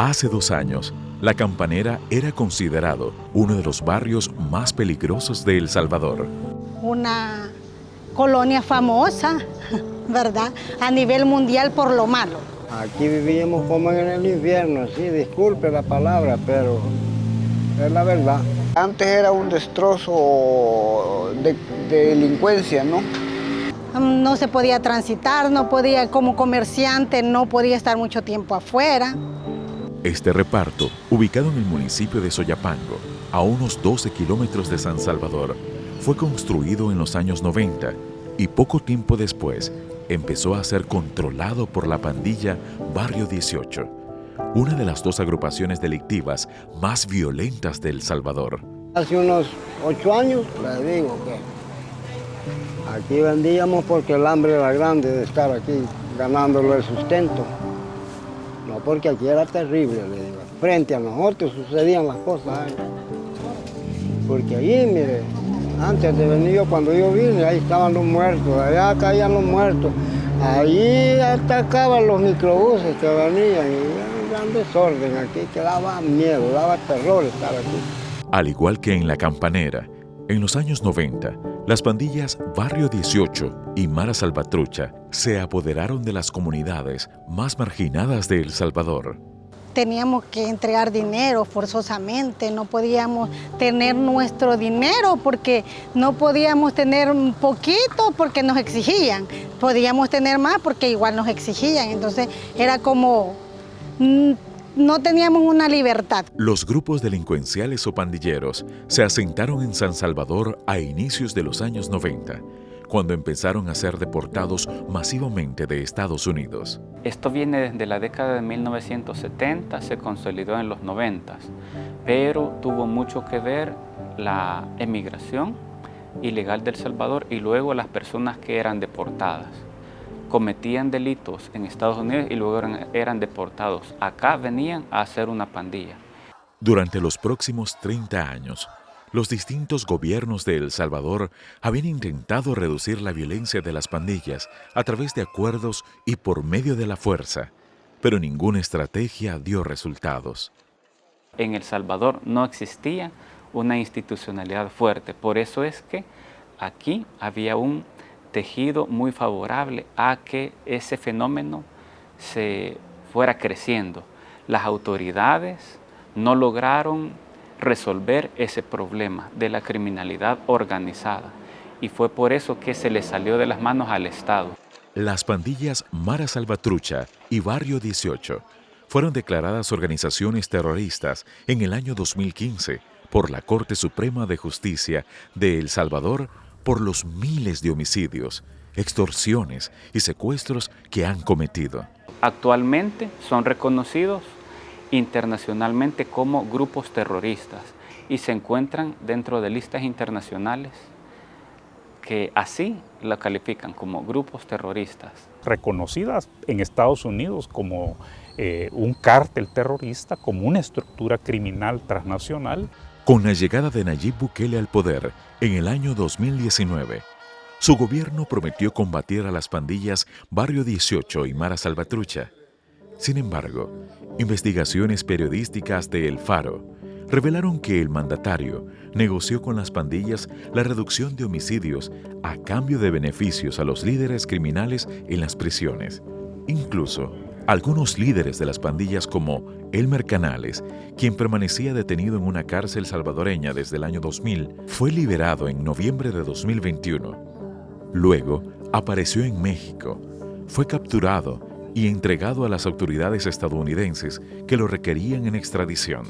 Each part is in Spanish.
Hace 2 años, La Campanera era considerado uno de los barrios más peligrosos de El Salvador. Una colonia famosa, ¿verdad? A nivel mundial por lo malo. Aquí vivíamos como en el infierno, sí, disculpe la palabra, pero es la verdad. Antes era un destrozo de delincuencia, ¿no? No se podía transitar, no podía, como comerciante, no podía estar mucho tiempo afuera. Este reparto, ubicado en el municipio de Soyapango, a unos 12 kilómetros de San Salvador, fue construido en los años 90 y poco tiempo después empezó a ser controlado por la pandilla Barrio 18, una de las 2 agrupaciones delictivas más violentas de El Salvador. Hace unos 8 años, les digo que aquí vendíamos porque el hambre era grande de estar aquí ganándolo el sustento. No, porque aquí era terrible, le digo. Frente a nosotros sucedían las cosas ahí. Porque allí, mire, antes de venir yo, cuando yo vine, ahí estaban los muertos, allá caían los muertos. Allí atacaban los microbuses que venían y era un gran desorden aquí, que daba miedo, daba terror estar aquí. Al igual que en La Campanera, en los años 90, las pandillas Barrio 18 y Mara Salvatrucha se apoderaron de las comunidades más marginadas de El Salvador. Teníamos que entregar dinero forzosamente, no podíamos tener nuestro dinero porque no podíamos tener un poquito porque nos exigían, podíamos tener más porque igual nos exigían, entonces era como no teníamos una libertad. Los grupos delincuenciales o pandilleros se asentaron en San Salvador a inicios de los años 90, cuando empezaron a ser deportados masivamente de Estados Unidos. Esto viene desde la década de 1970, se consolidó en los 90, pero tuvo mucho que ver la emigración ilegal de El Salvador y luego las personas que eran deportadas. Cometían delitos en Estados Unidos y luego eran deportados. Acá venían a hacer una pandilla. Durante los próximos 30 años, los distintos gobiernos de El Salvador habían intentado reducir la violencia de las pandillas a través de acuerdos y por medio de la fuerza, pero ninguna estrategia dio resultados. En El Salvador no existía una institucionalidad fuerte, por eso es que aquí había un tejido muy favorable a que ese fenómeno se fuera creciendo. Las autoridades no lograron resolver ese problema de la criminalidad organizada y fue por eso que se le salió de las manos al Estado. Las pandillas Mara Salvatrucha y Barrio 18 fueron declaradas organizaciones terroristas en el año 2015 por la Corte Suprema de Justicia de El Salvador por los miles de homicidios, extorsiones y secuestros que han cometido. Actualmente son reconocidos internacionalmente como grupos terroristas y se encuentran dentro de listas internacionales que así la califican como grupos terroristas. Reconocidas en Estados Unidos como un cártel terrorista, como una estructura criminal transnacional. Con la llegada de Nayib Bukele al poder en el año 2019, su gobierno prometió combatir a las pandillas Barrio 18 y Mara Salvatrucha. Sin embargo, investigaciones periodísticas de El Faro revelaron que el mandatario negoció con las pandillas la reducción de homicidios a cambio de beneficios a los líderes criminales en las prisiones. Incluso, algunos líderes de las pandillas como Elmer Canales, quien permanecía detenido en una cárcel salvadoreña desde el año 2000, fue liberado en noviembre de 2021. Luego, apareció en México, fue capturado y entregado a las autoridades estadounidenses que lo requerían en extradición.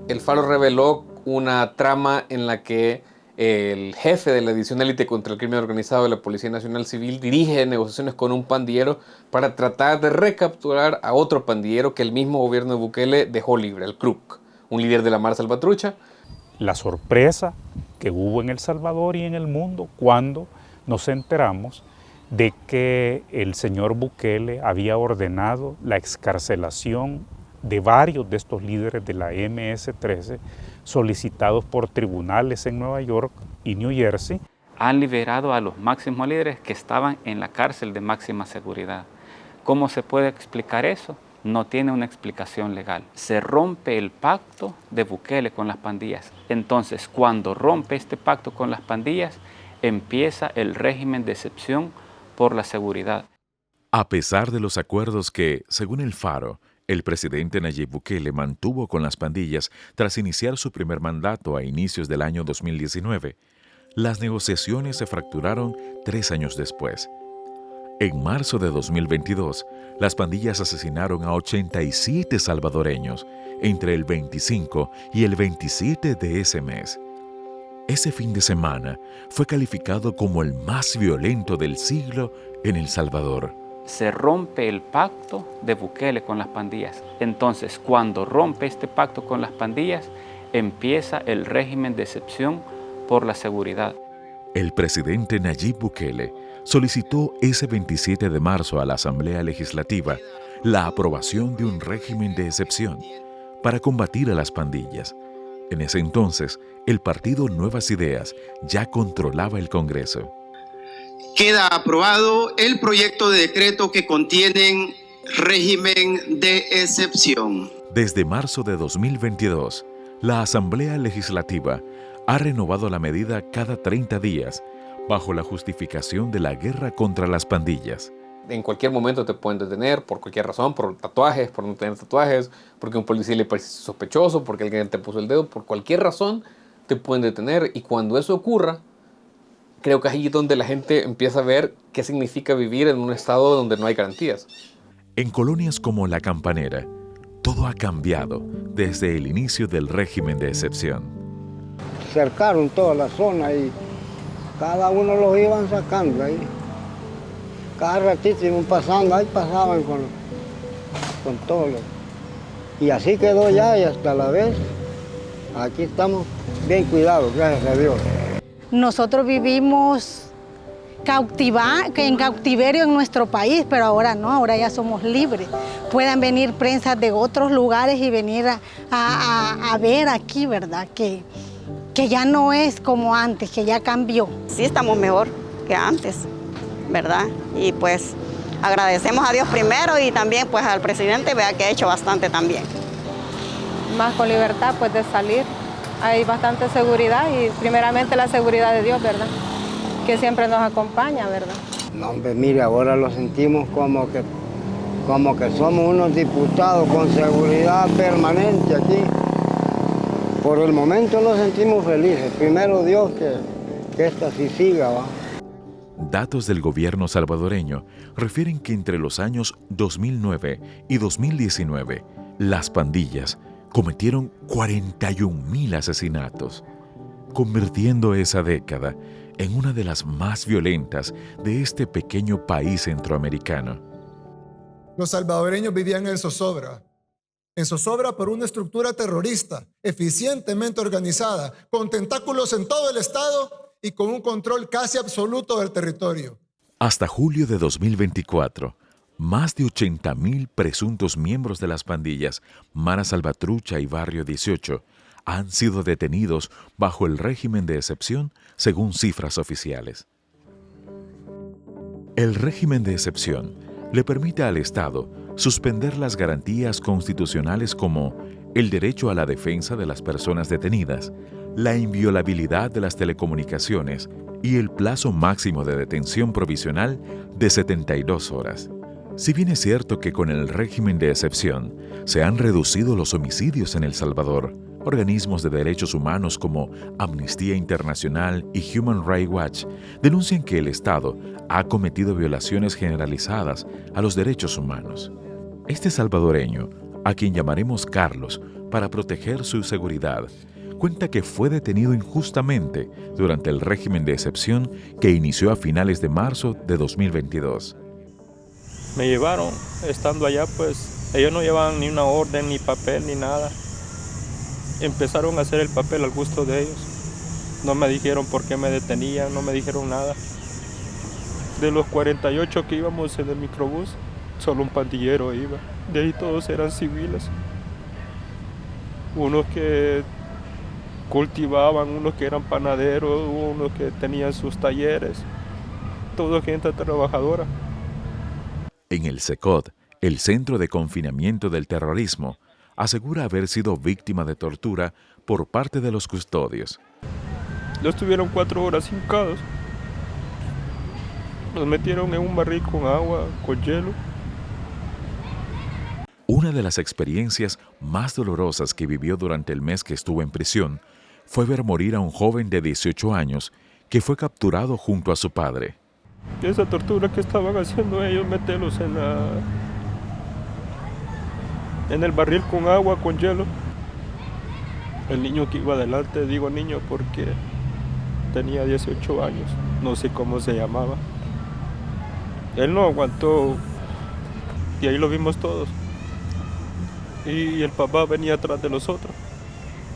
El Faro reveló una trama en la que el jefe de la División Élite contra el Crimen Organizado de la Policía Nacional Civil dirige negociaciones con un pandillero para tratar de recapturar a otro pandillero que el mismo gobierno de Bukele dejó libre, el Kruk, un líder de la Mara Salvatrucha. La sorpresa que hubo en El Salvador y en el mundo cuando nos enteramos de que el señor Bukele había ordenado la excarcelación de varios de estos líderes de la MS-13 solicitados por tribunales en Nueva York y New Jersey. Han liberado a los máximos líderes que estaban en la cárcel de máxima seguridad. ¿Cómo se puede explicar eso? no tiene una explicación legal. Se rompe el pacto de Bukele con las pandillas. Entonces, cuando rompe este pacto con las pandillas, empieza el régimen de excepción por la seguridad. A pesar de los acuerdos que, según el Faro, el presidente Nayib Bukele mantuvo con las pandillas tras iniciar su primer mandato a inicios del año 2019, las negociaciones se fracturaron 3 años después. En marzo de 2022, las pandillas asesinaron a 87 salvadoreños entre el 25 y el 27 de ese mes. Ese fin de semana fue calificado como el más violento del siglo en El Salvador. Se rompe el pacto de Bukele con las pandillas. Entonces, cuando rompe este pacto con las pandillas, empieza el régimen de excepción por la seguridad. El presidente Nayib Bukele solicitó ese 27 de marzo a la Asamblea Legislativa la aprobación de un régimen de excepción para combatir a las pandillas. En ese entonces, el partido Nuevas Ideas ya controlaba el Congreso. Queda aprobado el proyecto de decreto que contiene régimen de excepción. Desde marzo de 2022, la Asamblea Legislativa ha renovado la medida cada 30 días bajo la justificación de la guerra contra las pandillas. En cualquier momento te pueden detener por cualquier razón, por tatuajes, por no tener tatuajes, porque un policía le parece sospechoso, porque alguien te puso el dedo, por cualquier razón te pueden detener. Y cuando eso ocurra, creo que es allí donde la gente empieza a ver qué significa vivir en un estado donde no hay garantías. En colonias como La Campanera, todo ha cambiado desde el inicio del régimen de excepción. Cercaron toda la zona y cada uno los iban sacando ahí. Cada ratito iban pasando, ahí pasaban con todo. Y así quedó ya y hasta la vez, aquí estamos bien cuidados, gracias a Dios. Nosotros vivimos en cautiverio en nuestro país, pero ahora no, ahora ya somos libres. Puedan venir prensas de otros lugares y venir a ver aquí, ¿verdad? Que ya no es como antes, que ya cambió. Sí, estamos mejor que antes, ¿verdad? Y pues agradecemos a Dios primero y también pues al presidente, vea que ha hecho bastante también. Más con libertad pues de salir, hay bastante seguridad y primeramente la seguridad de Dios, ¿verdad? Que siempre nos acompaña, ¿verdad? No, hombre, mire, ahora lo sentimos como que somos unos diputados con seguridad permanente aquí. Por el momento nos sentimos felices. Primero Dios que esto así siga, ¿va? Datos del gobierno salvadoreño refieren que entre los años 2009 y 2019, las pandillas cometieron 41.000 asesinatos, convirtiendo esa década en una de las más violentas de este pequeño país centroamericano. Los salvadoreños vivían en zozobra por una estructura terrorista eficientemente organizada, con tentáculos en todo el estado y con un control casi absoluto del territorio. Hasta julio de 2024, más de 80.000 presuntos miembros de las pandillas Mara Salvatrucha y Barrio 18 han sido detenidos bajo el régimen de excepción, según cifras oficiales. El régimen de excepción le permite al Estado suspender las garantías constitucionales como el derecho a la defensa de las personas detenidas, la inviolabilidad de las telecomunicaciones y el plazo máximo de detención provisional de 72 horas. Si bien es cierto que con el régimen de excepción se han reducido los homicidios en El Salvador, organismos de derechos humanos como Amnistía Internacional y Human Rights Watch denuncian que el Estado ha cometido violaciones generalizadas a los derechos humanos. Este salvadoreño, a quien llamaremos Carlos para proteger su seguridad, cuenta que fue detenido injustamente durante el régimen de excepción que inició a finales de marzo de 2022. Me llevaron, estando allá, pues ellos no llevaban ni una orden, ni papel, ni nada. Empezaron a hacer el papel al gusto de ellos. No me dijeron por qué me detenían, no me dijeron nada. De los 48 que íbamos en el microbús, solo un pandillero iba. De ahí todos eran civiles. Unos que cultivaban, unos que eran panaderos, unos que tenían sus talleres. Toda gente trabajadora. En el SECOT, El Centro de Confinamiento del Terrorismo asegura haber sido víctima de tortura por parte de los custodios. Los tuvieron 4 horas hincados. Los metieron en un barril con agua, con hielo. Una de las experiencias más dolorosas que vivió durante el mes que estuvo en prisión fue ver morir a un joven de 18 años que fue capturado junto a su padre. Esa tortura que estaban haciendo ellos, meterlos en el barril con agua, con hielo. El niño que iba adelante, digo niño porque tenía 18 años, no sé cómo se llamaba. Él no aguantó y ahí lo vimos todos. Y el papá venía atrás de los otros,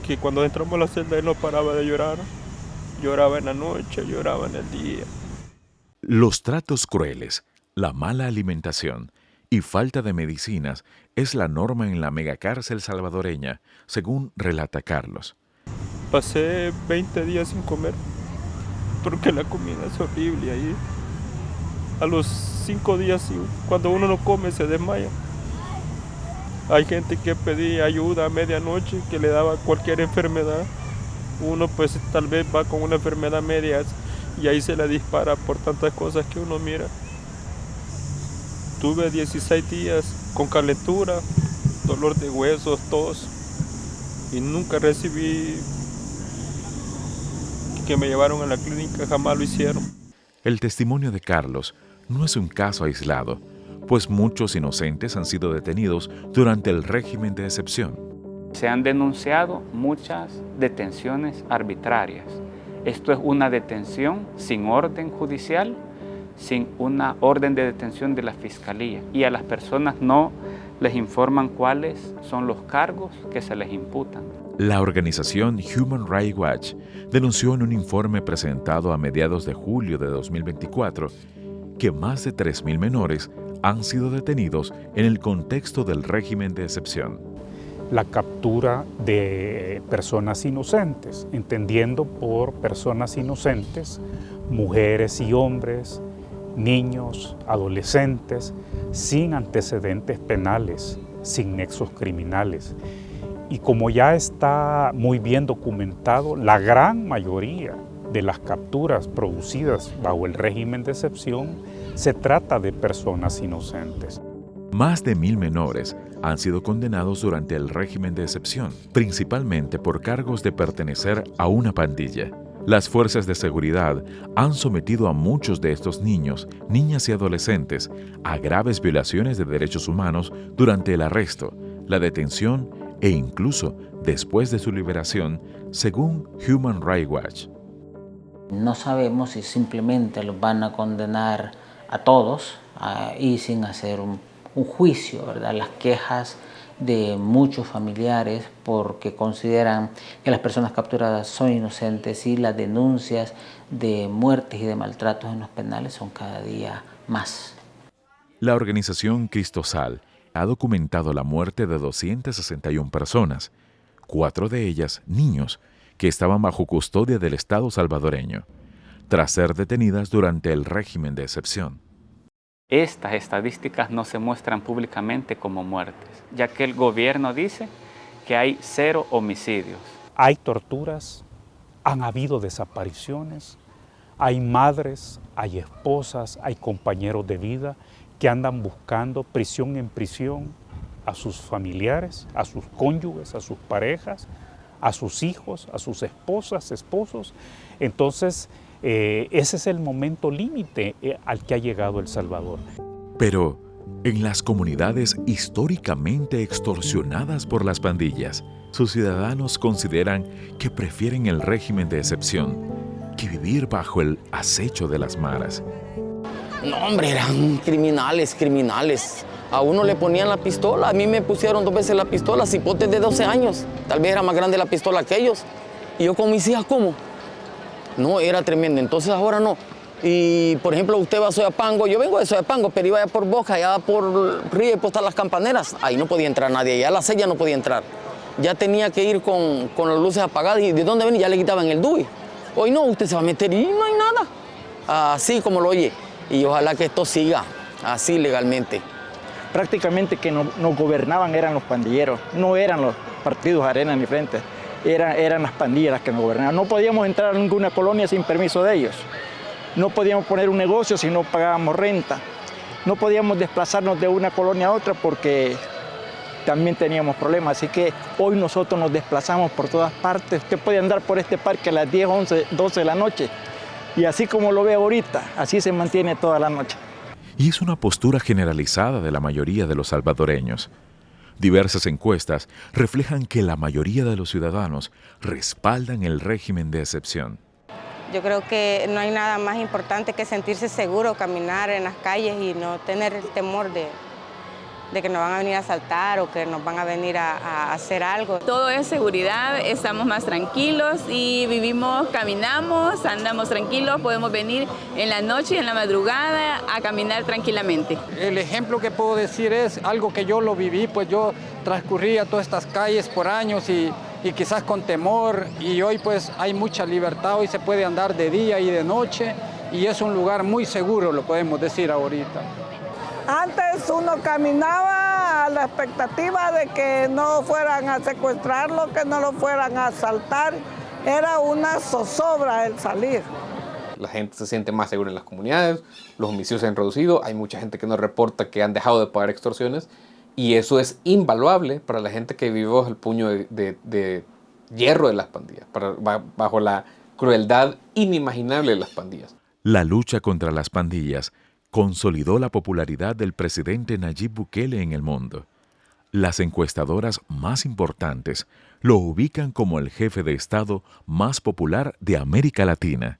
que cuando entramos a la celda él no paraba de llorar. Lloraba en la noche, lloraba en el día. Los tratos crueles, la mala alimentación y falta de medicinas es la norma en la megacárcel salvadoreña, según relata Carlos. Pasé 20 días sin comer, porque la comida es horrible ahí. A los 5 días, cuando uno no come, se desmaya. Hay gente que pedía ayuda a medianoche, que le daba cualquier enfermedad. Uno pues tal vez va con una enfermedad media y ahí se le dispara por tantas cosas que uno mira. Tuve 16 días con calentura, dolor de huesos, tos, y nunca recibí que me llevaron a la clínica, jamás lo hicieron. El testimonio de Carlos no es un caso aislado, pues muchos inocentes han sido detenidos durante el régimen de excepción. Se han denunciado muchas detenciones arbitrarias. Esto es una detención sin orden judicial, sin una orden de detención de la Fiscalía. Y a las personas no les informan cuáles son los cargos que se les imputan. La organización Human Rights Watch denunció en un informe presentado a mediados de julio de 2024 que más de 3.000 menores han sido detenidos en el contexto del régimen de excepción. La captura de personas inocentes, entendiendo por personas inocentes, mujeres y hombres, niños, adolescentes, sin antecedentes penales, sin nexos criminales. Y como ya está muy bien documentado, la gran mayoría de las capturas producidas bajo el régimen de excepción se trata de personas inocentes. Más de 1.000 menores han sido condenados durante el régimen de excepción, principalmente por cargos de pertenecer a una pandilla. Las fuerzas de seguridad han sometido a muchos de estos niños, niñas y adolescentes a graves violaciones de derechos humanos durante el arresto, la detención e incluso después de su liberación, según Human Rights Watch. No sabemos si simplemente los van a condenar a todos y sin hacer un juicio, ¿verdad? Las quejas de muchos familiares porque consideran que las personas capturadas son inocentes y las denuncias de muertes y de maltratos en los penales son cada día más. La organización Cristosal ha documentado la muerte de 261 personas, 4 de ellas niños, que estaban bajo custodia del Estado salvadoreño, tras ser detenidas durante el régimen de excepción. Estas estadísticas no se muestran públicamente como muertes, ya que el gobierno dice que hay 0 homicidios. Hay torturas, han habido desapariciones, hay madres, hay esposas, hay compañeros de vida que andan buscando prisión en prisión a sus familiares, a sus cónyuges, a sus parejas, a sus hijos, a sus esposas, esposos. Entonces, ese es el momento límite al que ha llegado El Salvador. Pero en las comunidades históricamente extorsionadas por las pandillas, sus ciudadanos consideran que prefieren el régimen de excepción que vivir bajo el acecho de las maras. No, hombre, eran criminales. A uno le ponían la pistola, a mí me pusieron 2 veces la pistola, cipotes de 12 años. Tal vez era más grande la pistola que ellos. Y yo con mis hijas, ¿cómo? No, era tremendo. Entonces ahora no. Y, por ejemplo, usted va a Soyapango, yo vengo de Soyapango, pero iba allá por Boca, allá por Río y Postal Las Campaneras. Ahí no podía entrar nadie, allá a las 6 ya no podía entrar. Ya tenía que ir con las luces apagadas. ¿Y de dónde venía? Ya le quitaban el DUI. Hoy no, usted se va a meter y no hay nada. Así como lo oye. Y ojalá que esto siga así legalmente. prácticamente que nos gobernaban eran los pandilleros, no eran los partidos Arena ni Frente, eran las pandillas las que nos gobernaban. No podíamos entrar a ninguna colonia sin permiso de ellos, no podíamos poner un negocio si no pagábamos renta, no podíamos desplazarnos de una colonia a otra porque también teníamos problemas, así que hoy nosotros nos desplazamos por todas partes. Usted puede andar por este parque a las 10, 11, 12 de la noche y así como lo ve ahorita, así se mantiene toda la noche. Y es una postura generalizada de la mayoría de los salvadoreños. Diversas encuestas reflejan que la mayoría de los ciudadanos respaldan el régimen de excepción. Yo creo que no hay nada más importante que sentirse seguro, caminar en las calles y no tener el temor de que nos van a venir a asaltar o que nos van a venir a hacer algo. Todo es seguridad, estamos más tranquilos y vivimos, caminamos, andamos tranquilos, podemos venir en la noche y en la madrugada a caminar tranquilamente. El ejemplo que puedo decir es algo que yo lo viví, pues yo transcurría todas estas calles por años y quizás con temor, y hoy pues hay mucha libertad, hoy se puede andar de día y de noche y es un lugar muy seguro, lo podemos decir ahorita. Antes uno caminaba a la expectativa de que no fueran a secuestrarlo, que no lo fueran a asaltar. Era una zozobra el salir. La gente se siente más segura en las comunidades, los homicidios se han reducido, hay mucha gente que nos reporta que han dejado de pagar extorsiones y eso es invaluable para la gente que vive bajo el puño de hierro de las pandillas, bajo la crueldad inimaginable de las pandillas. La lucha contra las pandillas consolidó la popularidad del presidente Nayib Bukele en el mundo. Las encuestadoras más importantes lo ubican como el jefe de Estado más popular de América Latina.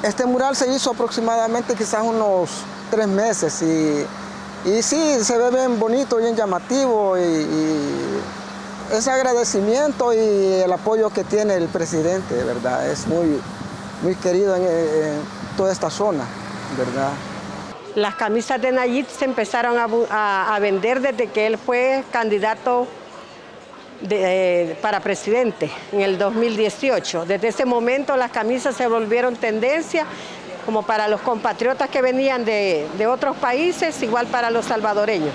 Este mural se hizo aproximadamente quizás unos 3 meses y sí, se ve bien bonito, bien llamativo y ese agradecimiento y el apoyo que tiene el presidente, de verdad, es muy querido en toda esta zona, ¿verdad? Las camisas de Nayib se empezaron a vender desde que él fue candidato para presidente en el 2018. Desde ese momento las camisas se volvieron tendencia como para los compatriotas que venían de otros países, igual para los salvadoreños.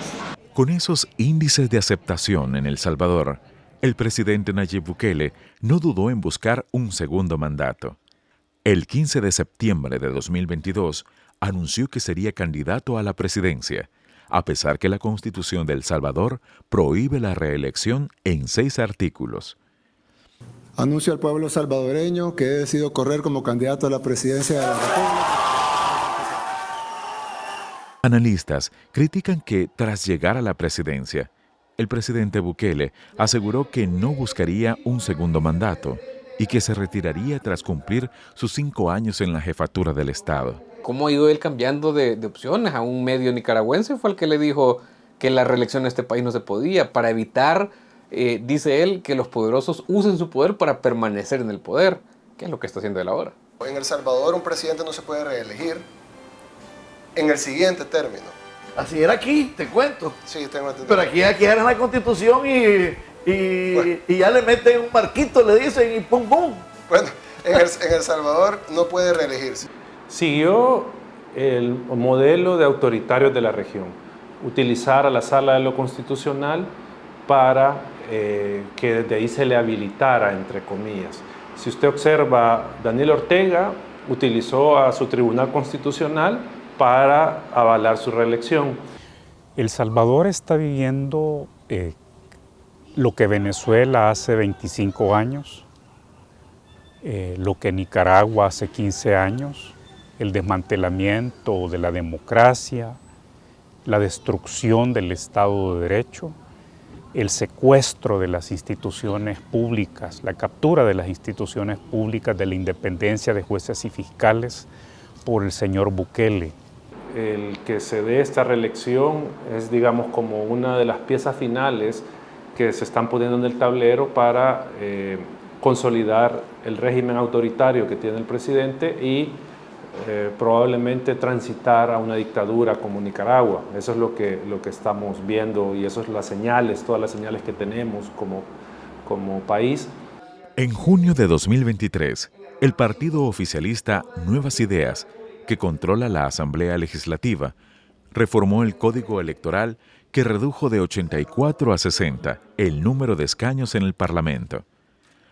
Con esos índices de aceptación en El Salvador, el presidente Nayib Bukele no dudó en buscar un segundo mandato. El 15 de septiembre de 2022, anunció que sería candidato a la presidencia, a pesar que la Constitución de El Salvador prohíbe la reelección en 6 artículos. Anuncio al pueblo salvadoreño que he decidido correr como candidato a la presidencia de la República. Analistas critican que, tras llegar a la presidencia, el presidente Bukele aseguró que no buscaría un segundo mandato y que se retiraría tras cumplir sus 5 años en la jefatura del Estado. ¿Cómo ha ido él cambiando de opciones? A un medio nicaragüense fue el que le dijo que la reelección en este país no se podía, para evitar, dice él, que los poderosos usen su poder para permanecer en el poder, que es lo que está haciendo él ahora. En El Salvador un presidente no se puede reelegir en el siguiente término. Así era aquí, te cuento. Sí, tengo entendido. Pero aquí era la Constitución y ya le meten un marquito, le dicen y pum pum. Bueno, en El Salvador no puede reelegirse. Siguió el modelo de autoritarios de la región, utilizar a la Sala de lo Constitucional para que desde ahí se le habilitara, entre comillas. Si usted observa, Daniel Ortega utilizó a su Tribunal Constitucional para avalar su reelección. El Salvador está viviendo lo que Venezuela hace 25 años, lo que Nicaragua hace 15 años, el desmantelamiento de la democracia, la destrucción del Estado de Derecho, el secuestro de las instituciones públicas, la captura de las instituciones públicas, de la independencia de jueces y fiscales por el señor Bukele. El que se dé esta reelección es, digamos, como una de las piezas finales que se están poniendo en el tablero para consolidar el régimen autoritario que tiene el presidente y probablemente transitar a una dictadura como Nicaragua. Eso es lo que estamos viendo y eso es las señales, todas las señales que tenemos como país. En junio de 2023, el partido oficialista Nuevas Ideas, que controla la Asamblea Legislativa, reformó el Código Electoral que redujo de 84 a 60 el número de escaños en el Parlamento.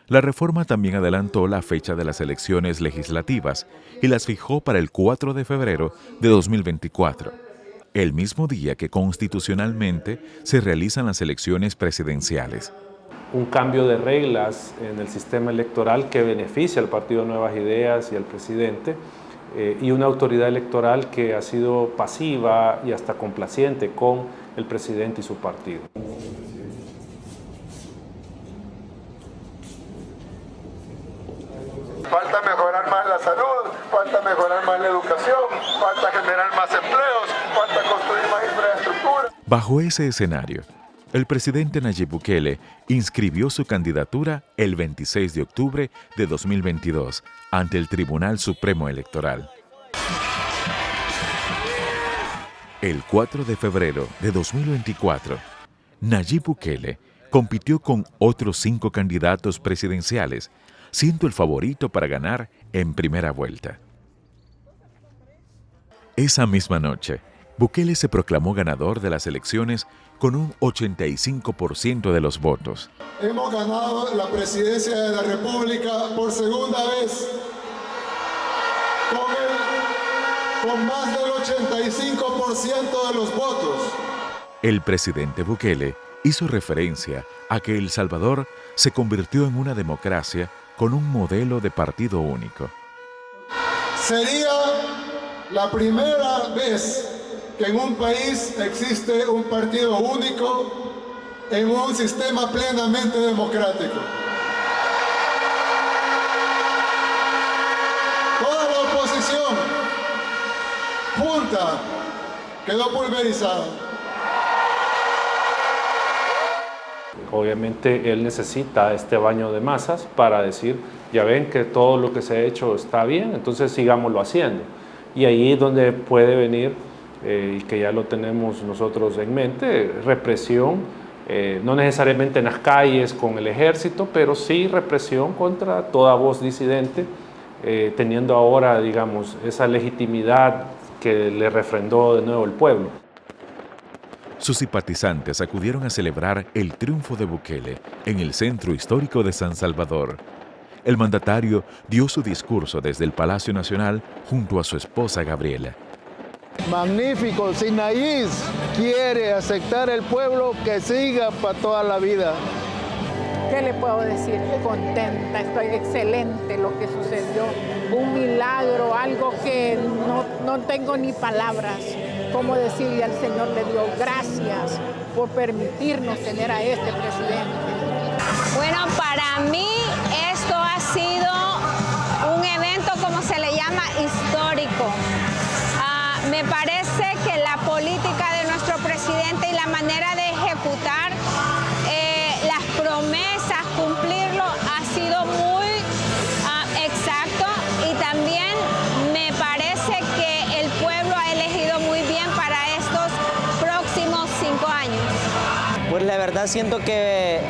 La reforma también adelantó la fecha de las elecciones legislativas y las fijó para el 4 de febrero de 2024, el mismo día que constitucionalmente se realizan las elecciones presidenciales. Un cambio de reglas en el sistema electoral que beneficia al Partido Nuevas Ideas y al presidente, y una autoridad electoral que ha sido pasiva y hasta complaciente con el presidente y su partido. Falta mejorar más la salud, falta mejorar más la educación, falta generar más empleos, falta construir más infraestructura. Bajo ese escenario, el presidente Nayib Bukele inscribió su candidatura el 26 de octubre de 2022 ante el Tribunal Supremo Electoral. El 4 de febrero de 2024, Nayib Bukele compitió con otros 5 candidatos presidenciales, siendo el favorito para ganar en primera vuelta. Esa misma noche, Bukele se proclamó ganador de las elecciones con un 85% de los votos. Hemos ganado la presidencia de la República por segunda vez, con más del 85% de los votos. El presidente Bukele hizo referencia a que El Salvador se convirtió en una democracia con un modelo de partido único. Sería la primera vez que en un país existe un partido único en un sistema plenamente democrático. Toda la oposición junta quedó pulverizada. Obviamente él necesita este baño de masas para decir, ya ven que todo lo que se ha hecho está bien, entonces sigámoslo haciendo. Y ahí es donde puede venir, y que ya lo tenemos nosotros en mente, represión, no necesariamente en las calles con el ejército, pero sí represión contra toda voz disidente, teniendo ahora, digamos, esa legitimidad que le refrendó de nuevo el pueblo. Sus simpatizantes acudieron a celebrar el triunfo de Bukele en el centro histórico de San Salvador. El mandatario dio su discurso desde el Palacio Nacional junto a su esposa Gabriela. Magnífico, Sinaís quiere aceptar el pueblo que siga para toda la vida. ¿Qué le puedo decir? Contenta, estoy excelente lo que sucedió. Un milagro, algo que no tengo ni palabras. ¿Cómo decirle al Señor? Le dio gracias por permitirnos tener a este presidente. Bueno, para mí esto ha sido un evento, como se le llama, histórico. Me parece que la política de nuestro presidente y la manera de ejecutar las promesas, cumplirlo, ha sido muy exacto, y también me parece que el pueblo ha elegido muy bien para estos próximos 5 años. Pues la verdad siento que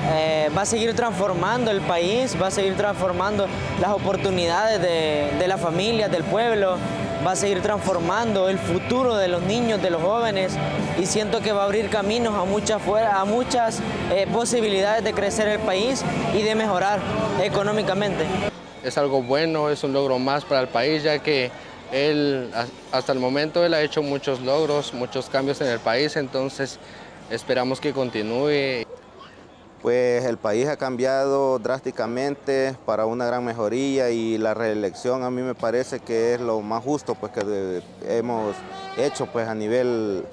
va a seguir transformando el país, va a seguir transformando las oportunidades de las familias, del pueblo, va a seguir transformando el futuro de los niños, de los jóvenes, y siento que va a abrir caminos a muchas posibilidades de crecer el país y de mejorar económicamente. Es algo bueno, es un logro más para el país, ya que él, hasta el momento, él ha hecho muchos logros, muchos cambios en el país, entonces esperamos que continúe. Pues el país ha cambiado drásticamente para una gran mejoría, y la reelección a mí me parece que es lo más justo pues, que hemos hecho pues, a nivel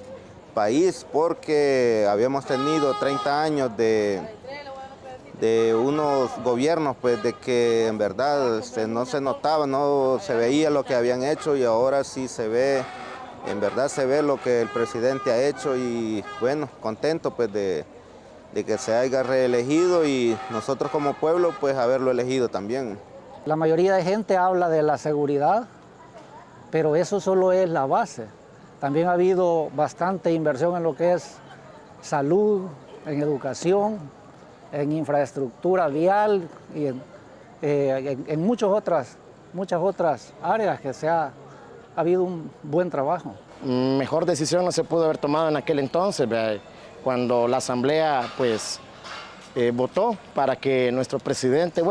país, porque habíamos tenido 30 años de unos gobiernos pues, de que en verdad no se notaba, no se veía lo que habían hecho, y ahora sí se ve, en verdad se ve lo que el presidente ha hecho, y bueno, contento pues de que se haya reelegido, y nosotros como pueblo pues haberlo elegido también. La mayoría de gente habla de la seguridad, pero eso solo es la base. También ha habido bastante inversión en lo que es salud, en educación, en infraestructura vial y en muchas otras áreas que ha habido un buen trabajo. Mejor decisión no se pudo haber tomado en aquel entonces, ¿verdad? cuando la Asamblea pues votó para que nuestro presidente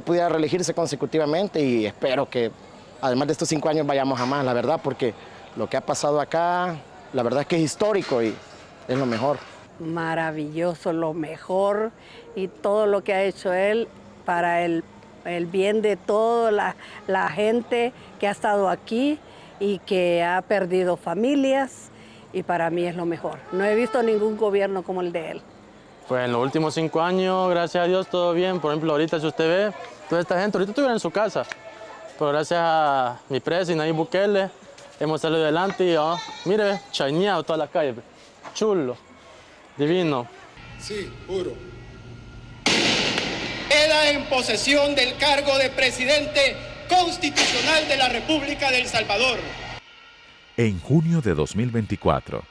pudiera reelegirse consecutivamente, y espero que además de estos 5 años vayamos a más, la verdad, porque lo que ha pasado acá, la verdad es que es histórico y es lo mejor. Maravilloso, lo mejor, y todo lo que ha hecho él para el bien de toda la gente que ha estado aquí y que ha perdido familias, y para mí es lo mejor. No he visto ningún gobierno como el de él. Pues en los últimos 5 años, gracias a Dios, todo bien. Por ejemplo, ahorita si usted ve, toda esta gente ahorita estuviera en su casa, pero gracias a mi presidente Nayib Bukele hemos salido adelante y mire, chañado toda la calle, chulo, divino. Sí, juro. Queda en posesión del cargo de presidente constitucional de la República de El Salvador. En junio de 2024,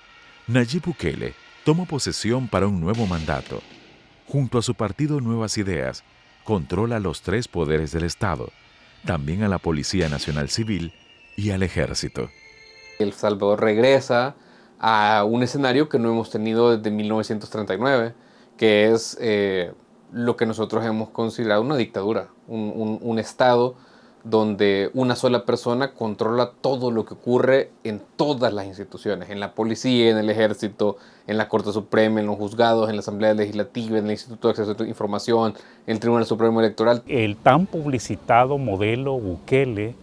Nayib Bukele tomó posesión para un nuevo mandato. Junto a su partido Nuevas Ideas, controla los 3 poderes del Estado, también a la Policía Nacional Civil y al Ejército. El Salvador regresa a un escenario que no hemos tenido desde 1939, que es lo que nosotros hemos considerado una dictadura, un Estado donde una sola persona controla todo lo que ocurre en todas las instituciones, en la policía, en el ejército, en la Corte Suprema, en los juzgados, en la Asamblea Legislativa, en el Instituto de Acceso a la Información, en el Tribunal Supremo Electoral. El tan publicitado modelo Bukele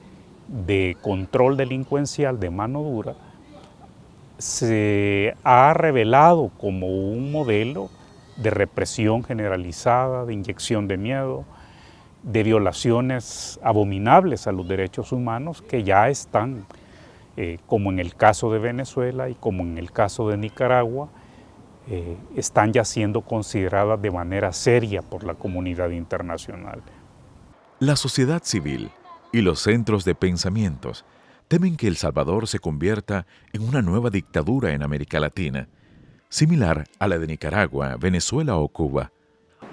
de control delincuencial de mano dura se ha revelado como un modelo de represión generalizada, de inyección de miedo, de violaciones abominables a los derechos humanos que ya están, como en el caso de Venezuela y como en el caso de Nicaragua, están ya siendo consideradas de manera seria por la comunidad internacional. La sociedad civil y los centros de pensamientos temen que El Salvador se convierta en una nueva dictadura en América Latina, similar a la de Nicaragua, Venezuela o Cuba.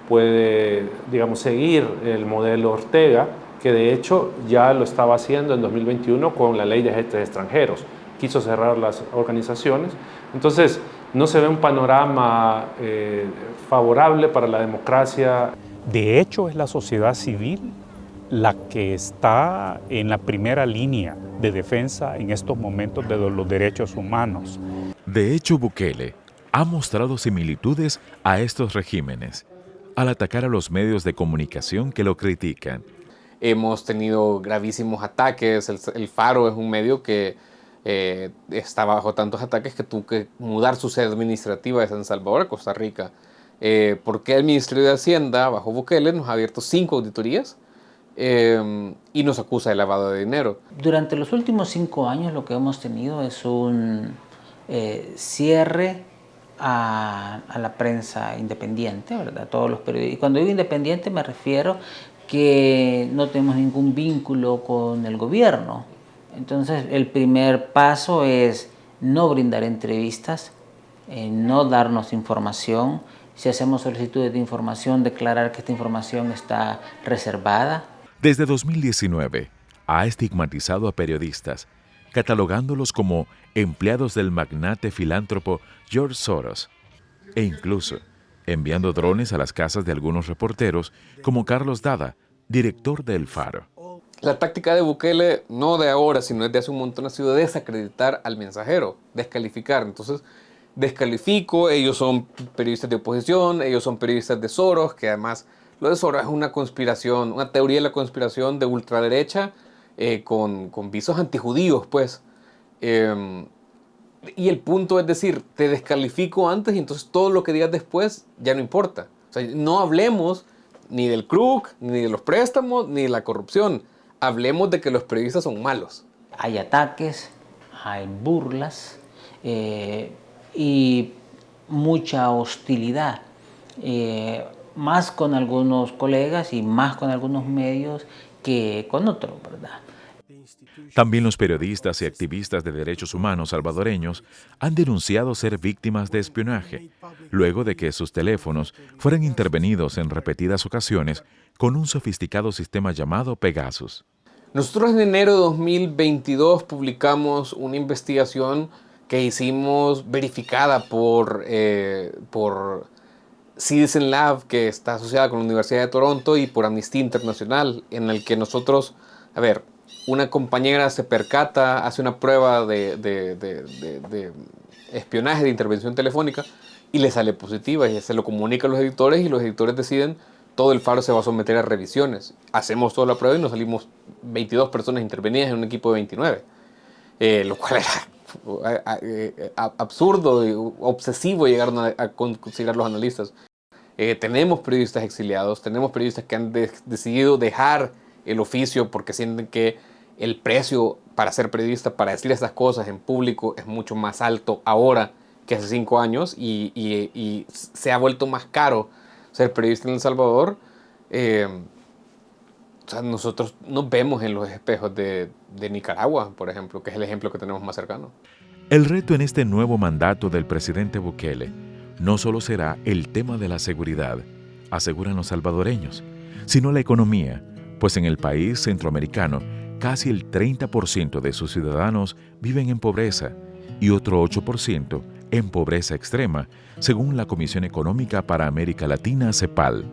Puede, digamos, seguir el modelo Ortega, que de hecho ya lo estaba haciendo en 2021 con la ley de agentes extranjeros. Quiso cerrar las organizaciones. Entonces, no se ve un panorama favorable para la democracia. De hecho, es la sociedad civil la que está en la primera línea de defensa en estos momentos de los derechos humanos. De hecho, Bukele ha mostrado similitudes a estos regímenes al atacar a los medios de comunicación que lo critican. Hemos tenido gravísimos ataques. El Faro es un medio que está bajo tantos ataques que tuvo que mudar su sede administrativa de San Salvador a Costa Rica. Porque el Ministerio de Hacienda, bajo Bukele, nos ha abierto 5 auditorías y nos acusa de lavado de dinero. Durante los últimos 5 años lo que hemos tenido es un cierre a la prensa independiente, ¿verdad? Todos los periodistas. Y cuando digo independiente me refiero que no tenemos ningún vínculo con el gobierno. Entonces el primer paso es no brindar entrevistas, no darnos información. Si hacemos solicitudes de información, declarar que esta información está reservada. Desde 2019 ha estigmatizado a periodistas, catalogándolos como empleados del magnate filántropo George Soros, e incluso enviando drones a las casas de algunos reporteros como Carlos Dada, director de El Faro. La táctica de Bukele, no de ahora, sino desde hace un montón, ha sido desacreditar al mensajero, descalificar. Entonces, descalifico, ellos son periodistas de oposición, ellos son periodistas de Soros, que además lo de Soros es una conspiración, una teoría de la conspiración de ultraderecha con visos antijudíos, pues. Y el punto es decir, te descalifico antes y entonces todo lo que digas después ya no importa. O sea, no hablemos ni del CRUC, ni de los préstamos, ni de la corrupción. Hablemos de que los periodistas son malos. Hay ataques, hay burlas y mucha hostilidad. Más con algunos colegas y más con algunos medios que con otros, ¿verdad? También los periodistas y activistas de derechos humanos salvadoreños han denunciado ser víctimas de espionaje, luego de que sus teléfonos fueran intervenidos en repetidas ocasiones con un sofisticado sistema llamado Pegasus. Nosotros en enero de 2022 publicamos una investigación que hicimos verificada por Citizen Lab, que está asociada con la Universidad de Toronto, y por Amnistía Internacional, en el que nosotros, una compañera se percata, hace una prueba de espionaje, de intervención telefónica, y le sale positiva, y se lo comunica a los editores, y los editores deciden, todo el Faro se va a someter a revisiones. Hacemos toda la prueba y nos salimos 22 personas intervenidas en un equipo de 29, lo cual era absurdo y obsesivo llegaron a considerar los analistas. Tenemos periodistas exiliados, tenemos periodistas que han decidido dejar el oficio porque sienten que el precio para ser periodista, para decir estas cosas en público, es mucho más alto ahora que hace 5 años y se ha vuelto más caro ser periodista en El Salvador. Nosotros nos vemos en los espejos de Nicaragua, por ejemplo, que es el ejemplo que tenemos más cercano. El reto en este nuevo mandato del presidente Bukele no solo será el tema de la seguridad, aseguran los salvadoreños, sino la economía, pues en el país centroamericano casi el 30% de sus ciudadanos viven en pobreza y otro 8% en pobreza extrema, según la Comisión Económica para América Latina, CEPAL.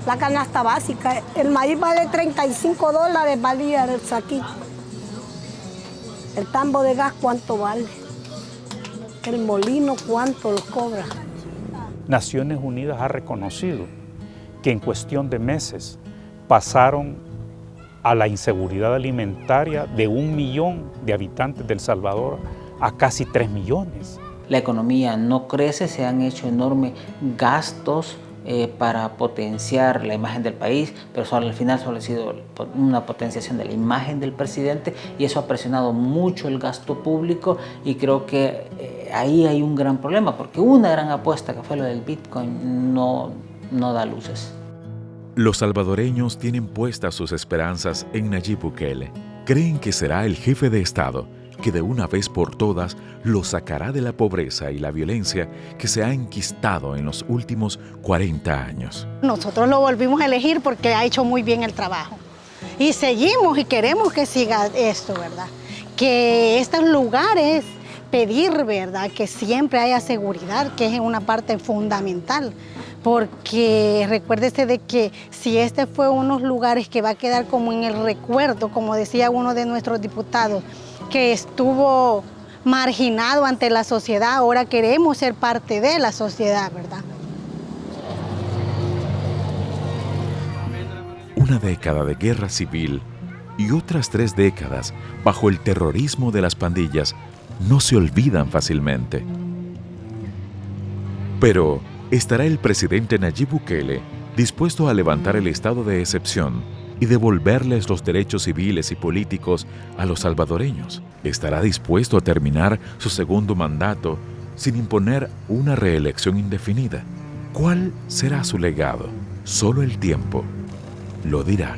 La canasta básica, el maíz vale $35, valía el saquito. El tambo de gas, ¿cuánto vale? El molino, ¿cuánto lo cobra? Naciones Unidas ha reconocido que en cuestión de meses pasaron a la inseguridad alimentaria de 1 millón de habitantes de El Salvador a casi 3 millones. La economía no crece, se han hecho enormes gastos para potenciar la imagen del país, pero al final solo ha sido una potenciación de la imagen del presidente y eso ha presionado mucho el gasto público y creo que ahí hay un gran problema porque una gran apuesta que fue lo del Bitcoin no da luces. Los salvadoreños tienen puestas sus esperanzas en Nayib Bukele. Creen que será el jefe de Estado que de una vez por todas lo sacará de la pobreza y la violencia que se ha enquistado en los últimos 40 años. Nosotros lo volvimos a elegir porque ha hecho muy bien el trabajo. Y seguimos y queremos que siga esto, ¿verdad? Que estos lugares, pedir, ¿verdad? Que siempre haya seguridad, que es una parte fundamental. Porque recuérdese de que si este fue unos lugares que va a quedar como en el recuerdo, como decía uno de nuestros diputados, que estuvo marginado ante la sociedad, ahora queremos ser parte de la sociedad, ¿verdad? Una década de guerra civil y otras 3 décadas bajo el terrorismo de las pandillas no se olvidan fácilmente. Pero, ¿estará el presidente Nayib Bukele dispuesto a levantar el estado de excepción y devolverles los derechos civiles y políticos a los salvadoreños? ¿Estará dispuesto a terminar su segundo mandato sin imponer una reelección indefinida? ¿Cuál será su legado? Solo el tiempo lo dirá.